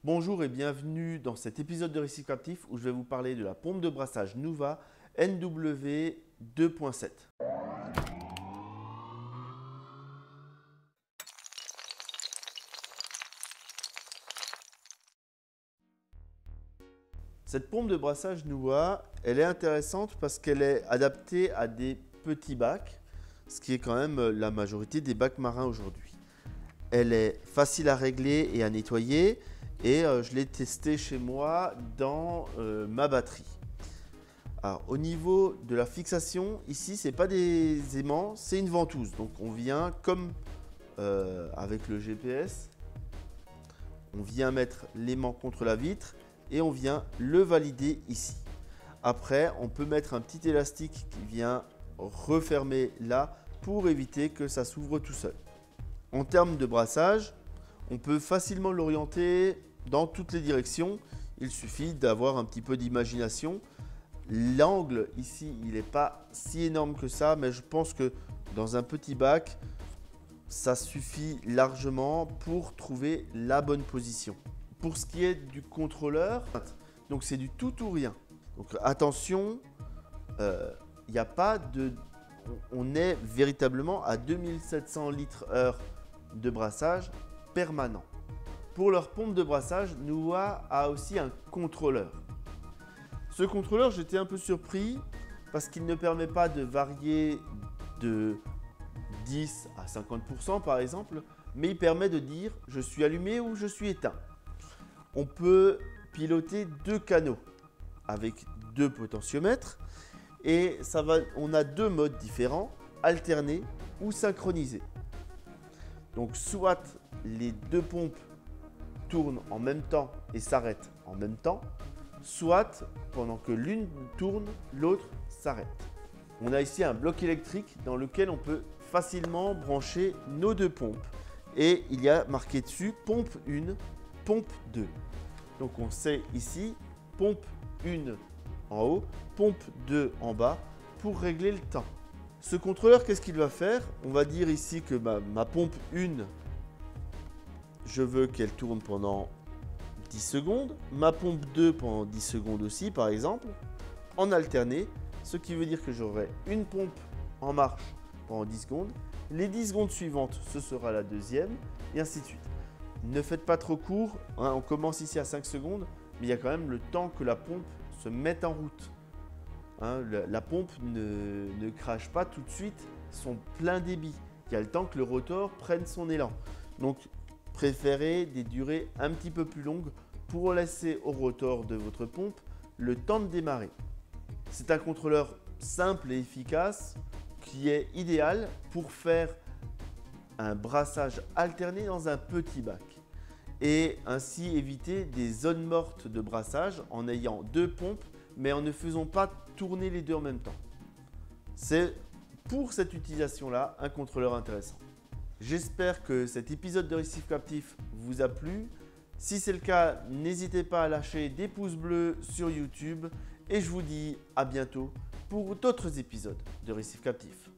Bonjour et bienvenue dans cet épisode de Récif Captif où je vais vous parler de la pompe de brassage Nuva NW 2.7. Cette pompe de brassage Nuva, elle est intéressante parce qu'elle est adaptée à des petits bacs, ce qui est quand même la majorité des bacs marins aujourd'hui. Elle est facile à régler et à nettoyer et je l'ai testée chez moi dans ma batterie. Alors, au niveau de la fixation, ici, ce n'est pas des aimants, c'est une ventouse. Donc, on vient comme avec le GPS, on vient mettre l'aimant contre la vitre et on vient le valider ici. Après, on peut mettre un petit élastique qui vient refermer là pour éviter que ça s'ouvre tout seul. En termes de brassage, on peut facilement l'orienter dans toutes les directions. Il suffit d'avoir un petit peu d'imagination. L'angle ici, il n'est pas si énorme que ça, mais je pense que dans un petit bac, ça suffit largement pour trouver la bonne position. Pour ce qui est du contrôleur, donc c'est du tout ou rien. Donc attention, il n'y a pas de... On est véritablement à 2700 litres/heure de brassage permanent. Pour leur pompe de brassage, Nuva a aussi un contrôleur. Ce contrôleur, j'étais un peu surpris parce qu'il ne permet pas de varier de 10 à 50% par exemple, mais il permet de dire je suis allumé ou je suis éteint. On peut piloter deux canaux avec deux potentiomètres et on a deux modes différents, alterner ou synchronisé. Donc soit les deux pompes tournent en même temps et s'arrêtent en même temps, soit pendant que l'une tourne, l'autre s'arrête. On a ici un bloc électrique dans lequel on peut facilement brancher nos deux pompes. Et il y a marqué dessus pompe 1, pompe 2. Donc on sait ici pompe 1 en haut, pompe 2 en bas pour régler le temps. Ce contrôleur, qu'est-ce qu'il va faire? On va dire ici que ma pompe 1, je veux qu'elle tourne pendant 10 secondes. Ma pompe 2 pendant 10 secondes aussi, par exemple, en alterné. Ce qui veut dire que j'aurai une pompe en marche pendant 10 secondes. Les 10 secondes suivantes, ce sera la deuxième, et ainsi de suite. Ne faites pas trop court. On commence ici à 5 secondes, mais il y a quand même le temps que la pompe se mette en route. La pompe ne crache pas tout de suite son plein débit. Il y a le temps que le rotor prenne son élan. Donc, préférez des durées un petit peu plus longues pour laisser au rotor de votre pompe le temps de démarrer. C'est un contrôleur simple et efficace qui est idéal pour faire un brassage alterné dans un petit bac et ainsi éviter des zones mortes de brassage en ayant deux pompes mais en ne faisant pas tourner les deux en même temps. C'est pour cette utilisation-là un contrôleur intéressant. J'espère que cet épisode de Récif Captif vous a plu. Si c'est le cas, n'hésitez pas à lâcher des pouces bleus sur YouTube et je vous dis à bientôt pour d'autres épisodes de Récif Captif.